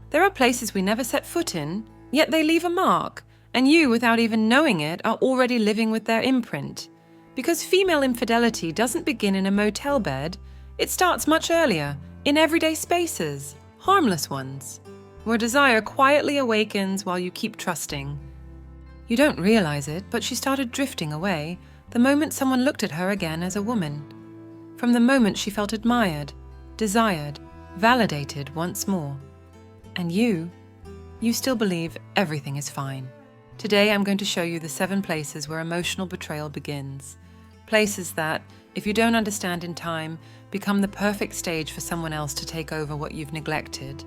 There are places we never set foot in, yet they leave a mark, and you, without even knowing it, are already living with their imprint. Because female infidelity doesn't begin in a motel bed, it starts much earlier, in everyday spaces, harmless ones, where desire quietly awakens while you keep trusting. You don't realize it, but she started drifting away the moment someone looked at her again as a woman. From the moment she felt admired, desired, validated once more. And you still believe everything is fine. Today I'm going to show you the 7 places where emotional betrayal begins. Places that, if you don't understand in time, become the perfect stage for someone else to take over what you've neglected.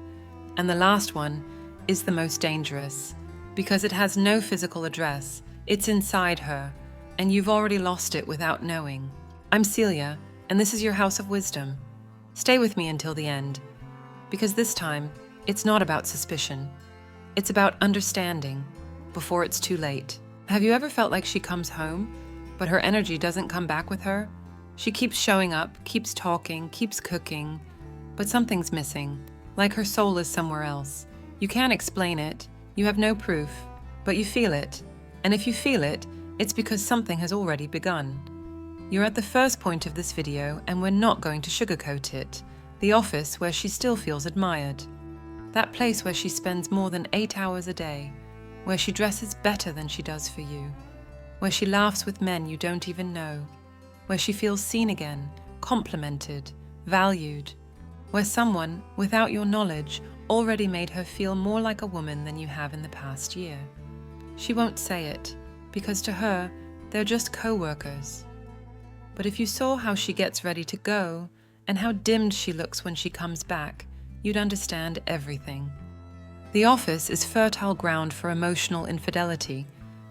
And the last one is the most dangerous, because it has no physical address, it's inside her, and you've already lost it without knowing. I'm Celia, and this is your House of Wisdom. Stay with me until the end, because this time, it's not about suspicion. It's about understanding, before it's too late. Have you ever felt like she comes home, but her energy doesn't come back with her? She keeps showing up, keeps talking, keeps cooking, but something's missing, like her soul is somewhere else. You can't explain it, you have no proof, but you feel it. And if you feel it, it's because something has already begun. You're at the first point of this video, and we're not going to sugarcoat it. The office where she still feels admired. That place where she spends more than 8 hours a day, where she dresses better than she does for you, where she laughs with men you don't even know, where she feels seen again, complimented, valued, where someone, without your knowledge, already made her feel more like a woman than you have in the past year. She won't say it, because to her, they're just co-workers. But if you saw how she gets ready to go, and how dimmed she looks when she comes back, you'd understand everything. The office is fertile ground for emotional infidelity,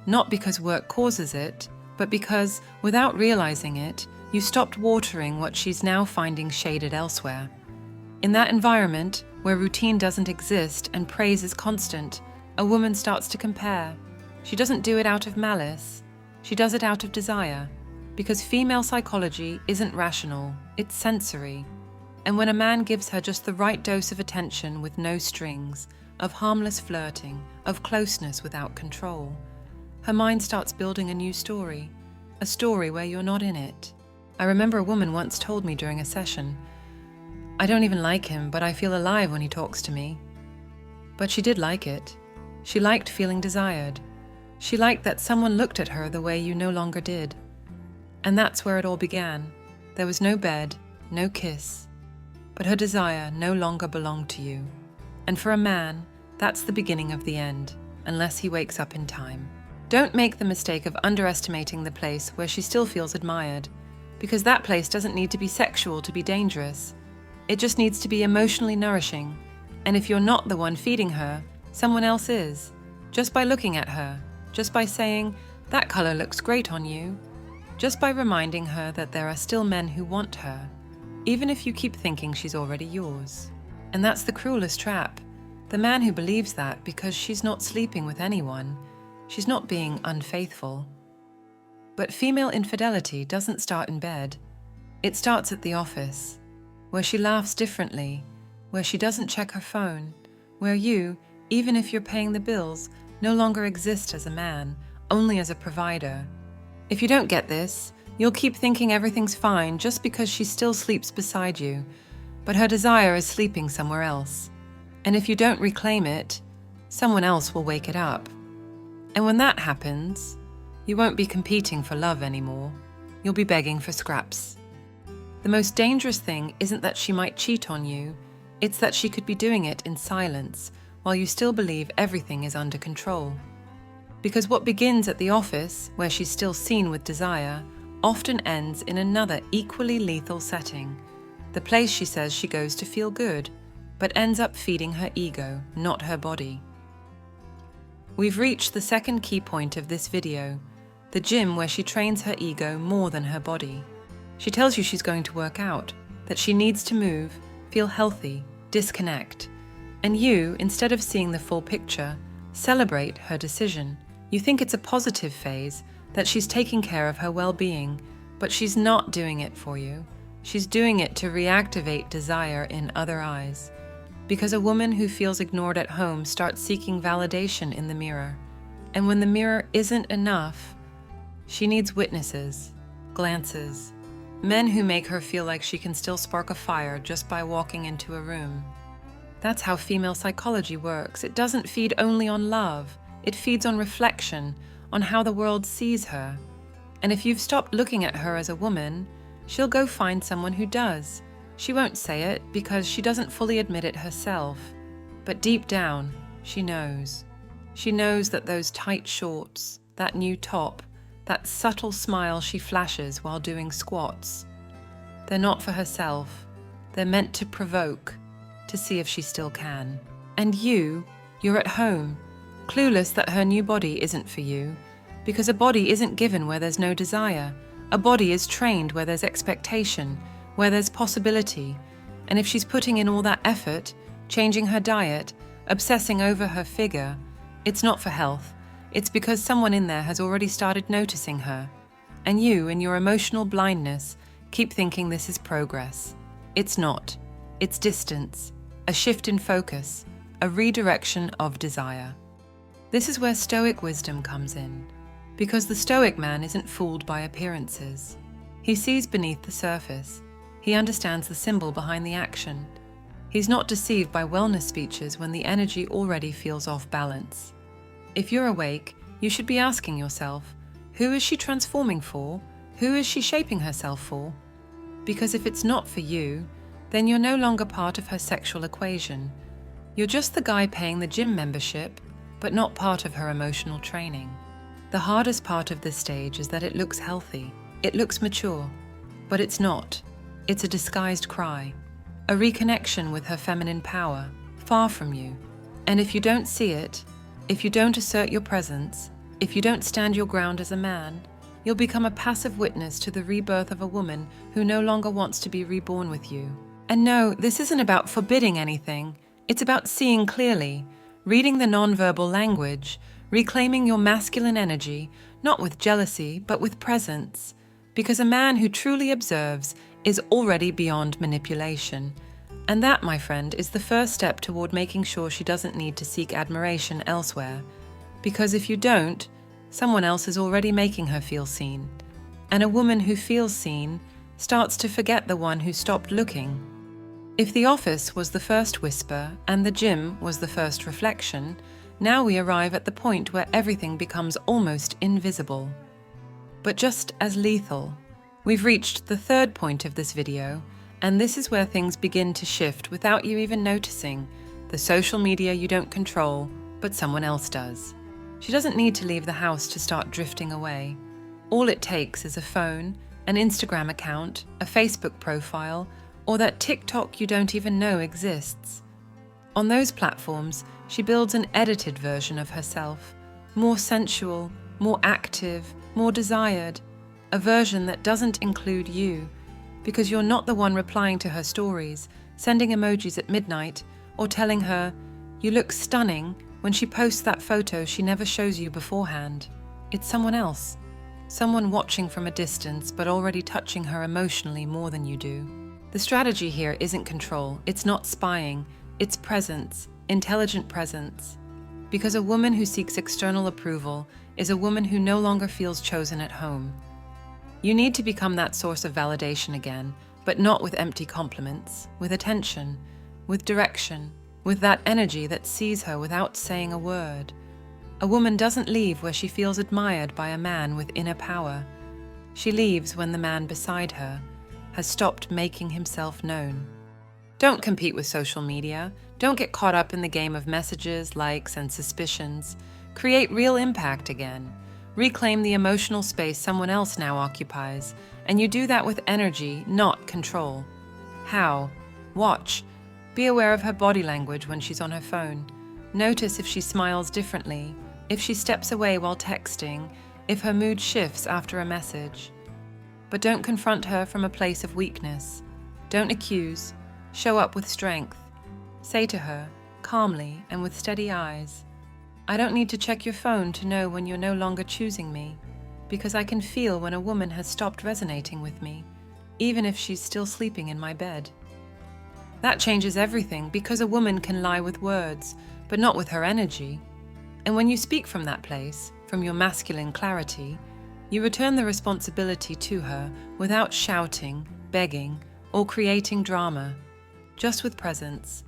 not because work causes it, but because, without realizing it, you stopped watering what she's now finding shaded elsewhere. In that environment, where routine doesn't exist and praise is constant, a woman starts to compare. She doesn't do it out of malice, she does it out of desire, because female psychology isn't rational, it's sensory. And when a man gives her just the right dose of attention with no strings, of harmless flirting, of closeness without control, her mind starts building a new story, a story where you're not in it. I remember a woman once told me during a session, "I don't even like him, but I feel alive when he talks to me." But she did like it. She liked feeling desired. She liked that someone looked at her the way you no longer did. And that's where it all began. There was no bed, no kiss, but her desire no longer belonged to you. And for a man, that's the beginning of the end, unless he wakes up in time. Don't make the mistake of underestimating the place where she still feels admired, because that place doesn't need to be sexual to be dangerous. It just needs to be emotionally nourishing. And if you're not the one feeding her, someone else is. Just by looking at her, just by saying, "That color looks great on you," just by reminding her that there are still men who want her, even if you keep thinking she's already yours. And that's the cruelest trap. The man who believes that because she's not sleeping with anyone, she's not being unfaithful. But female infidelity doesn't start in bed. It starts at the office, where she laughs differently, where she doesn't check her phone, where you, even if you're paying the bills, no longer exist as a man, only as a provider. If you don't get this, you'll keep thinking everything's fine just because she still sleeps beside you, but her desire is sleeping somewhere else. And if you don't reclaim it, someone else will wake it up. And when that happens, you won't be competing for love anymore. You'll be begging for scraps. The most dangerous thing isn't that she might cheat on you, it's that she could be doing it in silence, while you still believe everything is under control. Because what begins at the office, where she's still seen with desire, often ends in another equally lethal setting. The place she says she goes to feel good, but ends up feeding her ego, not her body. We've reached the second key point of this video, the gym where she trains her ego more than her body. She tells you she's going to work out, that she needs to move, feel healthy, disconnect. And you, instead of seeing the full picture, celebrate her decision. You think it's a positive phase, that she's taking care of her well-being, but she's not doing it for you. She's doing it to reactivate desire in other eyes. Because a woman who feels ignored at home starts seeking validation in the mirror. And when the mirror isn't enough, she needs witnesses, glances, men who make her feel like she can still spark a fire just by walking into a room. That's how female psychology works. It doesn't feed only on love. It feeds on reflection, on how the world sees her. And if you've stopped looking at her as a woman, she'll go find someone who does. She won't say it because she doesn't fully admit it herself. But deep down, she knows. She knows that those tight shorts, that new top, that subtle smile she flashes while doing squats, they're not for herself. They're meant to provoke, to see if she still can. And you're at home, clueless that her new body isn't for you, because a body isn't given where there's no desire. A body is trained where there's expectation, where there's possibility. And if she's putting in all that effort, changing her diet, obsessing over her figure, it's not for health. It's because someone in there has already started noticing her. And you, in your emotional blindness, keep thinking this is progress. It's not. It's distance, a shift in focus, a redirection of desire. This is where stoic wisdom comes in, because the stoic man isn't fooled by appearances. He sees beneath the surface. He understands the symbol behind the action. He's not deceived by wellness speeches when the energy already feels off balance. If you're awake, you should be asking yourself, who is she transforming for? Who is she shaping herself for? Because if it's not for you, then you're no longer part of her sexual equation. You're just the guy paying the gym membership, but not part of her emotional training. The hardest part of this stage is that it looks healthy, it looks mature, but it's not. It's a disguised cry, a reconnection with her feminine power, far from you. And if you don't see it, if you don't assert your presence, if you don't stand your ground as a man, you'll become a passive witness to the rebirth of a woman who no longer wants to be reborn with you. And no, this isn't about forbidding anything. It's about seeing clearly, reading the nonverbal language, reclaiming your masculine energy, not with jealousy, but with presence. Because a man who truly observes is already beyond manipulation. And that, my friend, is the first step toward making sure she doesn't need to seek admiration elsewhere. Because if you don't, someone else is already making her feel seen. And a woman who feels seen starts to forget the one who stopped looking. If the office was the first whisper and the gym was the first reflection, now we arrive at the point where everything becomes almost invisible. But just as lethal. We've reached the third point of this video, and this is where things begin to shift without you even noticing. The social media you don't control, but someone else does. She doesn't need to leave the house to start drifting away. All it takes is a phone, an Instagram account, a Facebook profile, or that TikTok you don't even know exists. On those platforms, she builds an edited version of herself, more sensual, more active, more desired, a version that doesn't include you, because you're not the one replying to her stories, sending emojis at midnight, or telling her, "You look stunning," when she posts that photo she never shows you beforehand. It's someone else. Someone watching from a distance but already touching her emotionally more than you do. The strategy here isn't control, it's not spying, it's presence, intelligent presence. Because a woman who seeks external approval is a woman who no longer feels chosen at home. You need to become that source of validation again, but not with empty compliments, with attention, with direction, with that energy that sees her without saying a word. A woman doesn't leave where she feels admired by a man with inner power. She leaves when the man beside her has stopped making himself known. Don't compete with social media. Don't get caught up in the game of messages, likes, and suspicions. Create real impact again. Reclaim the emotional space someone else now occupies, and you do that with energy, not control. How? Watch. Be aware of her body language when she's on her phone. Notice if she smiles differently, if she steps away while texting, if her mood shifts after a message. But don't confront her from a place of weakness. Don't accuse. Show up with strength. Say to her, calmly and with steady eyes, "I don't need to check your phone to know when you're no longer choosing me, because I can feel when a woman has stopped resonating with me, even if she's still sleeping in my bed." That changes everything because a woman can lie with words, but not with her energy. And when you speak from that place, from your masculine clarity, you return the responsibility to her without shouting, begging, or creating drama, just with presence.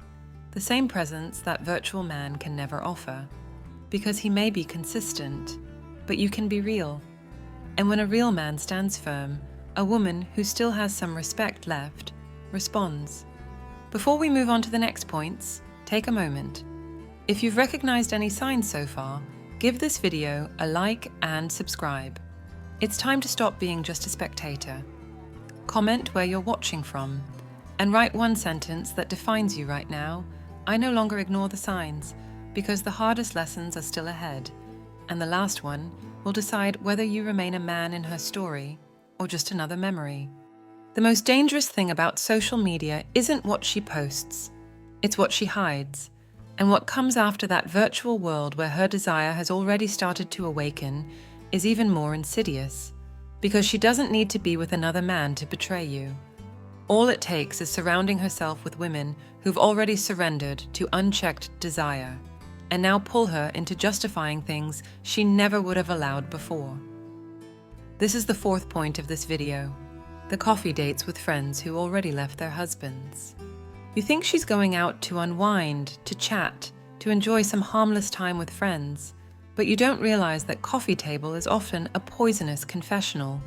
The same presence that virtual man can never offer. Because he may be consistent, but you can be real. And when a real man stands firm, a woman who still has some respect left responds. Before we move on to the next points, take a moment. If you've recognized any signs so far, give this video a like and subscribe. It's time to stop being just a spectator. Comment where you're watching from, and write one sentence that defines you right now. I no longer ignore the signs, because the hardest lessons are still ahead, and the last one will decide whether you remain a man in her story or just another memory. The most dangerous thing about social media isn't what she posts, it's what she hides, and what comes after that virtual world where her desire has already started to awaken is even more insidious, because she doesn't need to be with another man to betray you. All it takes is surrounding herself with women who've already surrendered to unchecked desire, and now pull her into justifying things she never would have allowed before. This is the fourth point of this video, the coffee dates with friends who already left their husbands. You think she's going out to unwind, to chat, to enjoy some harmless time with friends, but you don't realize that coffee table is often a poisonous confessional,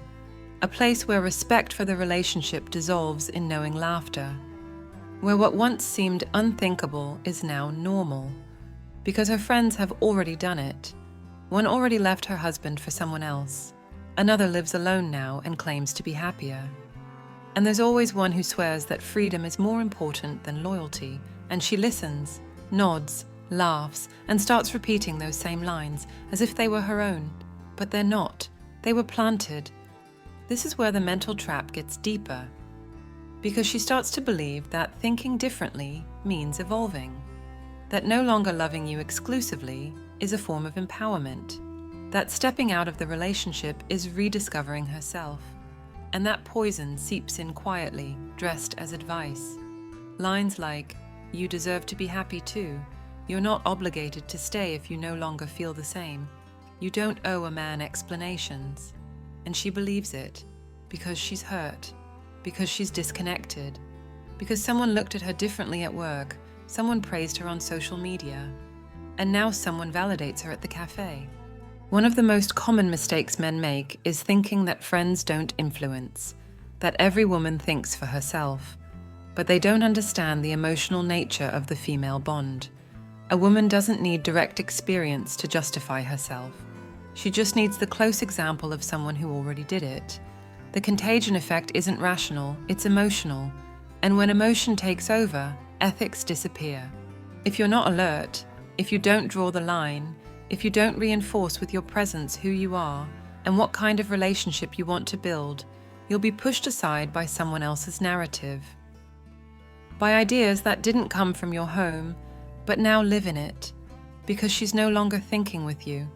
a place where respect for the relationship dissolves in knowing laughter, where what once seemed unthinkable is now normal. Because her friends have already done it. One already left her husband for someone else. Another lives alone now and claims to be happier. And there's always one who swears that freedom is more important than loyalty, and she listens, nods, laughs, and starts repeating those same lines as if they were her own. But they're not. They were planted. This is where the mental trap gets deeper, because she starts to believe that thinking differently means evolving. That no longer loving you exclusively is a form of empowerment, that stepping out of the relationship is rediscovering herself, and that poison seeps in quietly, dressed as advice. Lines like, "You deserve to be happy too," "You're not obligated to stay if you no longer feel the same," "You don't owe a man explanations." And she believes it, because she's hurt, because she's disconnected, because someone looked at her differently at work, someone praised her on social media, and now someone validates her at the cafe. One of the most common mistakes men make is thinking that friends don't influence, that every woman thinks for herself, but they don't understand the emotional nature of the female bond. A woman doesn't need direct experience to justify herself. She just needs the close example of someone who already did it. The contagion effect isn't rational, it's emotional, and when emotion takes over, ethics disappear. If you're not alert, if you don't draw the line, if you don't reinforce with your presence who you are and what kind of relationship you want to build, you'll be pushed aside by someone else's narrative. By ideas that didn't come from your home, but now live in it, because she's no longer thinking with you,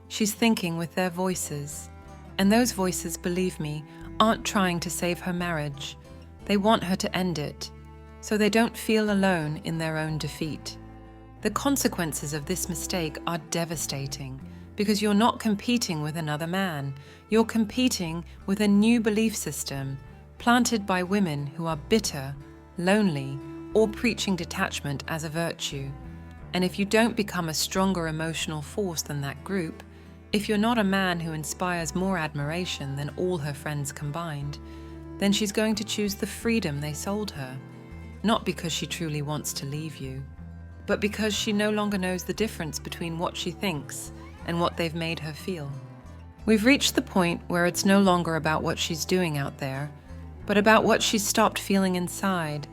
she's thinking with their voices. And those voices, believe me, aren't trying to save her marriage. They want her to end it, so they don't feel alone in their own defeat. The consequences of this mistake are devastating, because you're not competing with another man. You're competing with a new belief system, planted by women who are bitter, lonely, or preaching detachment as a virtue. And if you don't become a stronger emotional force than that group, if you're not a man who inspires more admiration than all her friends combined, then she's going to choose the freedom they sold her. Not because she truly wants to leave you, but because she no longer knows the difference between what she thinks and what they've made her feel. We've reached the point where it's no longer about what she's doing out there, but about what she's stopped feeling inside.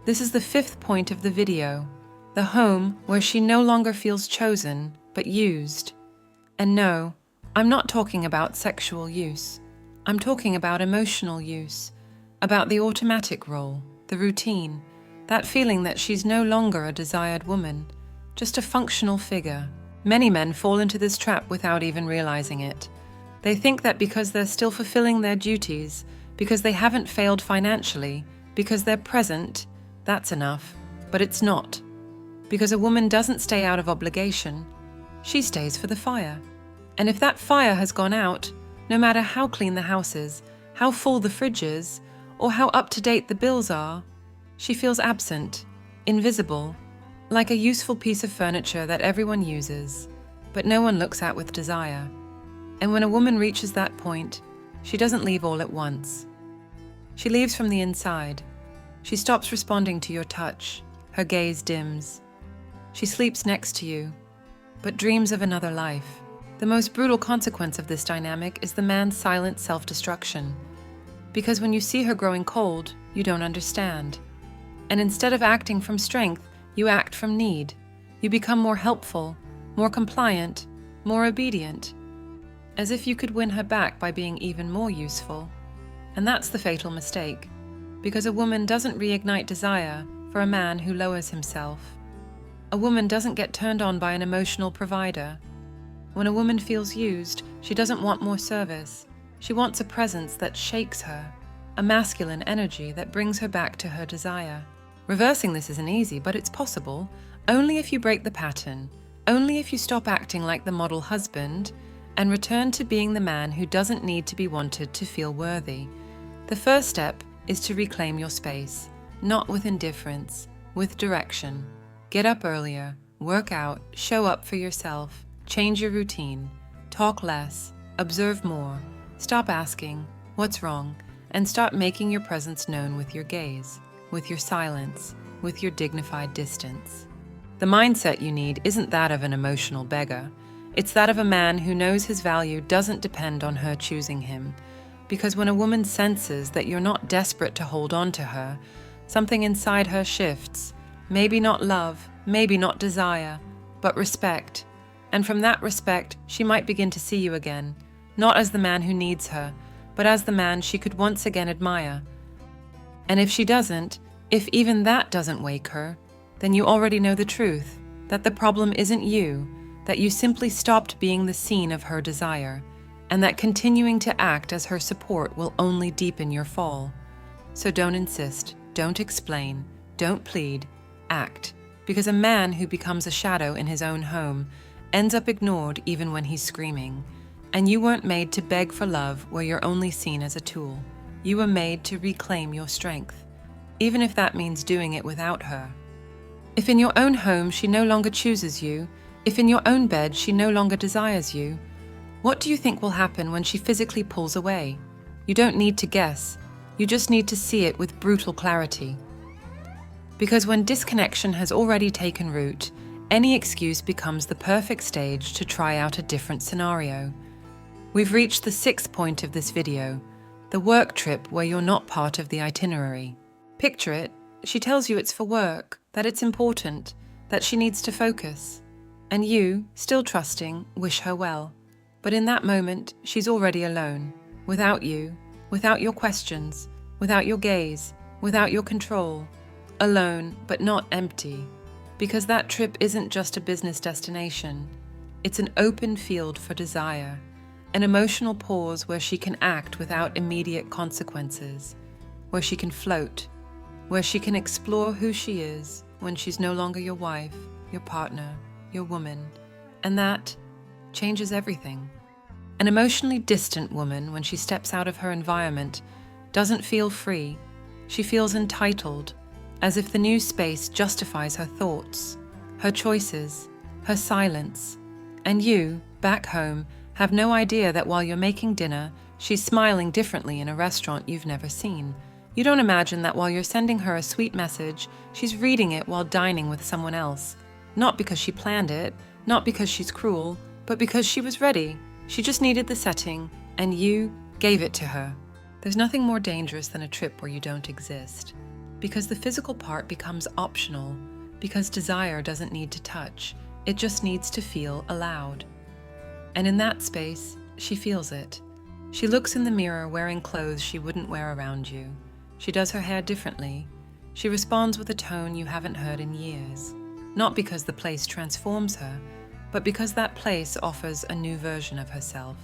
This is the fifth point of the video, the home where she no longer feels chosen, but used. And no, I'm not talking about sexual use. I'm talking about emotional use, about the automatic role, the routine, that feeling that she's no longer a desired woman, just a functional figure. Many men fall into this trap without even realizing it. They think that because they're still fulfilling their duties, because they haven't failed financially, because they're present, That's enough. But it's not. Because a woman doesn't stay out of obligation. She stays for the fire. And if that fire has gone out, no matter how clean the house is, how full the fridge is, or how up-to-date the bills are, she feels absent, invisible, like a useful piece of furniture that everyone uses, but no one looks at with desire. And when a woman reaches that point, she doesn't leave all at once. She leaves from the inside. She stops responding to your touch. Her gaze dims. She sleeps next to you, but dreams of another life. The most brutal consequence of this dynamic is the man's silent self-destruction. Because when you see her growing cold, you don't understand. And instead of acting from strength, you act from need. You become more helpful, more compliant, more obedient, as if you could win her back by being even more useful. And that's the fatal mistake, because a woman doesn't reignite desire for a man who lowers himself. A woman doesn't get turned on by an emotional provider. When a woman feels used, she doesn't want more service. She wants a presence that shakes her, a masculine energy that brings her back to her desire. Reversing this isn't easy, but it's possible, only if you break the pattern, only if you stop acting like the model husband and return to being the man who doesn't need to be wanted to feel worthy. The first step is to reclaim your space, not with indifference, with direction. Get up earlier, work out, show up for yourself, change your routine, talk less, observe more, stop asking, "What's wrong?" and start making your presence known with your gaze, with your silence, with your dignified distance. The mindset you need isn't that of an emotional beggar. It's that of a man who knows his value doesn't depend on her choosing him. Because when a woman senses that you're not desperate to hold on to her, something inside her shifts. Maybe not love, maybe not desire, but respect. And from that respect, she might begin to see you again, not as the man who needs her, but as the man she could once again admire. And if she doesn't, if even that doesn't wake her, then you already know the truth, that the problem isn't you, that you simply stopped being the scene of her desire, and that continuing to act as her support will only deepen your fall. So don't insist, don't explain, don't plead, act, because a man who becomes a shadow in his own home ends up ignored even when he's screaming. And you weren't made to beg for love where you're only seen as a tool. You were made to reclaim your strength, even if that means doing it without her. If in your own home she no longer chooses you, if in your own bed she no longer desires you, what do you think will happen when she physically pulls away? You don't need to guess. You just need to see it with brutal clarity. Because when disconnection has already taken root, any excuse becomes the perfect stage to try out a different scenario. We've reached the 6th point of this video, the work trip where you're not part of the itinerary. Picture it, she tells you it's for work, that it's important, that she needs to focus. And you, still trusting, wish her well. But in that moment, she's already alone, without you, without your questions, without your gaze, without your control. Alone, but not empty. Because that trip isn't just a business destination. It's an open field for desire. An emotional pause where she can act without immediate consequences, where she can float, where she can explore who she is when she's no longer your wife, your partner, your woman, and that changes everything. An emotionally distant woman, when she steps out of her environment, doesn't feel free. She feels entitled, as if the new space justifies her thoughts, her choices, her silence, and you, back home, have no idea that while you're making dinner, she's smiling differently in a restaurant you've never seen. You don't imagine that while you're sending her a sweet message, she's reading it while dining with someone else. Not because she planned it, not because she's cruel, but because she was ready. She just needed the setting, and you gave it to her. There's nothing more dangerous than a trip where you don't exist. Because the physical part becomes optional, because desire doesn't need to touch, it just needs to feel allowed. And in that space, she feels it. She looks in the mirror wearing clothes she wouldn't wear around you. She does her hair differently. She responds with a tone you haven't heard in years. Not because the place transforms her, but because that place offers a new version of herself.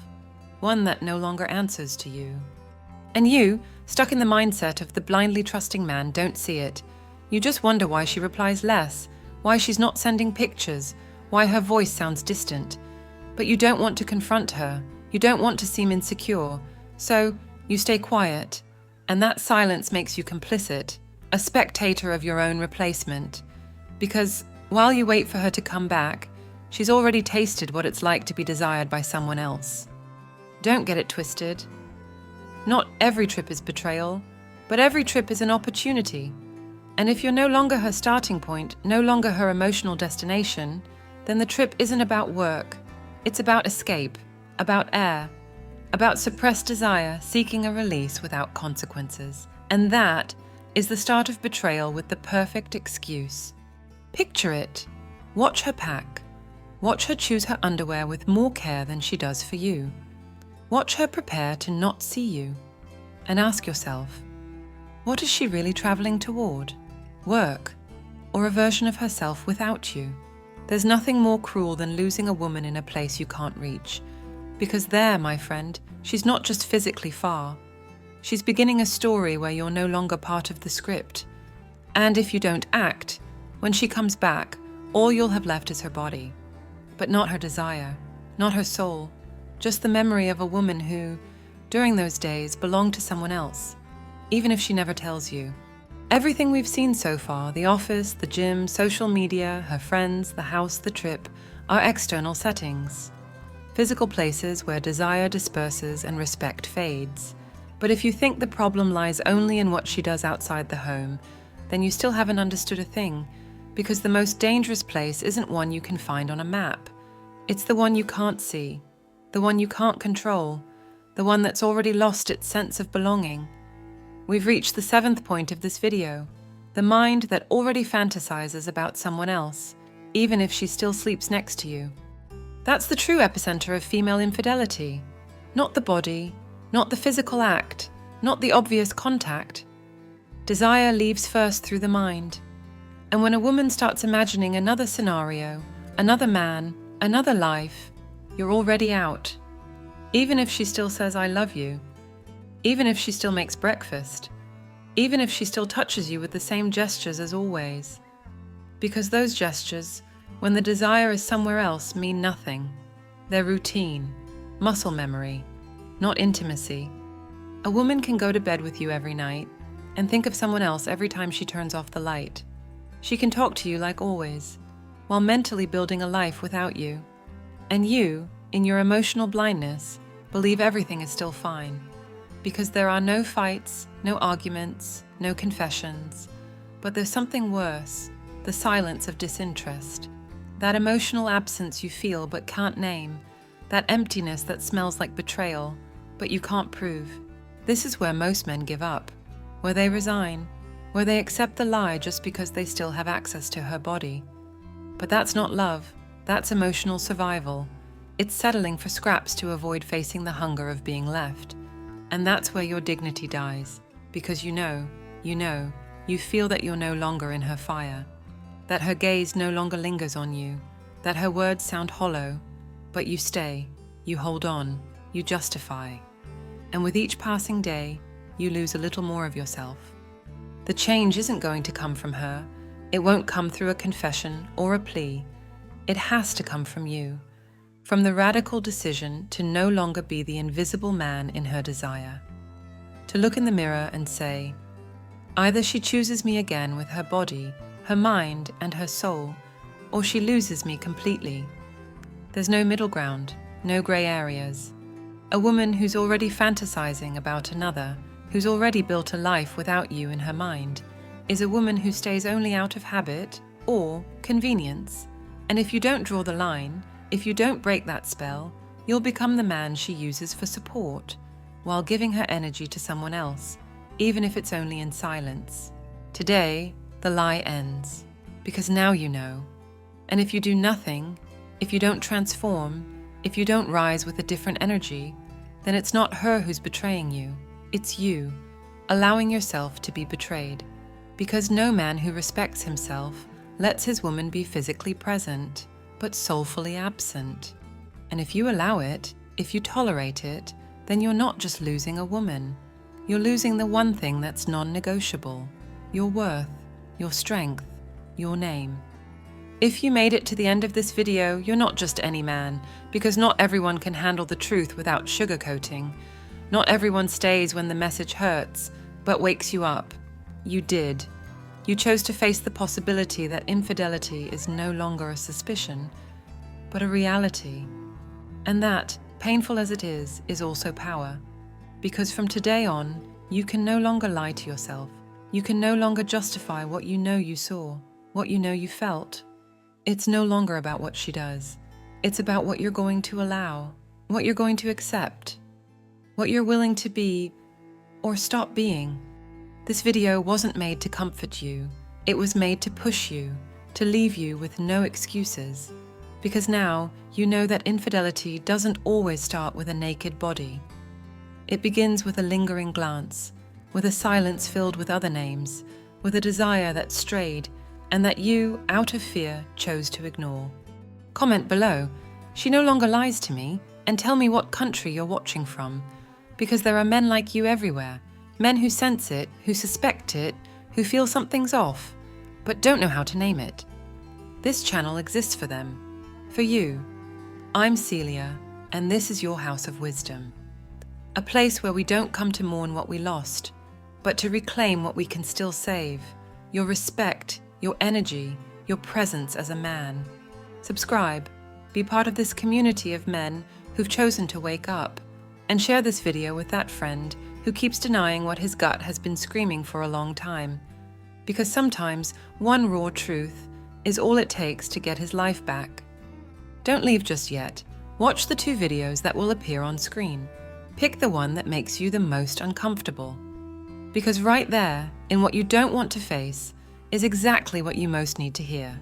One that no longer answers to you. And you, stuck in the mindset of the blindly trusting man, don't see it. You just wonder why she replies less, why she's not sending pictures, why her voice sounds distant. But you don't want to confront her, you don't want to seem insecure, so you stay quiet, and that silence makes you complicit, a spectator of your own replacement. Because while you wait for her to come back, she's already tasted what it's like to be desired by someone else. Don't get it twisted. Not every trip is betrayal, but every trip is an opportunity. And if you're no longer her starting point, no longer her emotional destination, then the trip isn't about work. It's about escape, about air, about suppressed desire seeking a release without consequences. And that is the start of betrayal with the perfect excuse. Picture it. Watch her pack. Watch her choose her underwear with more care than she does for you. Watch her prepare to not see you. And ask yourself, what is she really traveling toward? Work, or a version of herself without you? There's nothing more cruel than losing a woman in a place you can't reach. Because there, my friend, she's not just physically far. She's beginning a story where you're no longer part of the script. And if you don't act, when she comes back, all you'll have left is her body. But not her desire, not her soul, just the memory of a woman who, during those days, belonged to someone else, even if she never tells you. Everything we've seen so far, the office, the gym, social media, her friends, the house, the trip, are external settings. Physical places where desire disperses and respect fades. But if you think the problem lies only in what she does outside the home, then you still haven't understood a thing, because the most dangerous place isn't one you can find on a map. It's the one you can't see, the one you can't control, the one that's already lost its sense of belonging. We've reached the 7th point of this video, the mind that already fantasizes about someone else, even if she still sleeps next to you. That's the true epicenter of female infidelity. Not the body, not the physical act, not the obvious contact. Desire leaves first through the mind. And when a woman starts imagining another scenario, another man, another life, you're already out. Even if she still says, "I love you," even if she still makes breakfast, even if she still touches you with the same gestures as always. Because those gestures, when the desire is somewhere else, mean nothing. They're routine, muscle memory, not intimacy. A woman can go to bed with you every night and think of someone else every time she turns off the light. She can talk to you like always, while mentally building a life without you. And you, in your emotional blindness, believe everything is still fine. Because there are no fights, no arguments, no confessions. But there's something worse, the silence of disinterest. That emotional absence you feel but can't name. That emptiness that smells like betrayal, but you can't prove. This is where most men give up, where they resign, where they accept the lie just because they still have access to her body. But that's not love, that's emotional survival. It's settling for scraps to avoid facing the hunger of being left. And that's where your dignity dies, because you feel that you're no longer in her fire, that her gaze no longer lingers on you, that her words sound hollow, but you stay, you hold on, you justify. And with each passing day, you lose a little more of yourself. The change isn't going to come from her. It won't come through a confession or a plea. It has to come from you. From the radical decision to no longer be the invisible man in her desire. To look in the mirror and say, either she chooses me again with her body, her mind, and her soul, or she loses me completely. There's no middle ground, no grey areas. A woman who's already fantasizing about another, who's already built a life without you in her mind, is a woman who stays only out of habit or convenience. And if you don't draw the line, if you don't break that spell, you'll become the man she uses for support, while giving her energy to someone else, even if it's only in silence. Today, the lie ends, because now you know. And if you do nothing, if you don't transform, if you don't rise with a different energy, then it's not her who's betraying you, it's you, allowing yourself to be betrayed. Because no man who respects himself lets his woman be physically present, but soulfully absent. And if you allow it, if you tolerate it, then you're not just losing a woman. You're losing the one thing that's non-negotiable, your worth, your strength, your name. If you made it to the end of this video, you're not just any man, because not everyone can handle the truth without sugarcoating. Not everyone stays when the message hurts, but wakes you up. You did. You chose to face the possibility that infidelity is no longer a suspicion, but a reality. And that, painful as it is also power. Because from today on, you can no longer lie to yourself. You can no longer justify what you know you saw, what you know you felt. It's no longer about what she does. It's about what you're going to allow, what you're going to accept, what you're willing to be or stop being. This video wasn't made to comfort you. It was made to push you, to leave you with no excuses. Because now you know that infidelity doesn't always start with a naked body. It begins with a lingering glance, with a silence filled with other names, with a desire that strayed and that you, out of fear, chose to ignore. Comment below, "She no longer lies to me," and tell me what country you're watching from. Because there are men like you everywhere, men who sense it, who suspect it, who feel something's off, but don't know how to name it. This channel exists for them, for you. I'm Celia, and this is your House of Wisdom. A place where we don't come to mourn what we lost, but to reclaim what we can still save, your respect, your energy, your presence as a man. Subscribe, be part of this community of men who've chosen to wake up, and share this video with that friend who keeps denying what his gut has been screaming for a long time. Because sometimes one raw truth is all it takes to get his life back. Don't leave just yet. Watch the 2 videos that will appear on screen. Pick the one that makes you the most uncomfortable. Because right there, in what you don't want to face, is exactly what you most need to hear.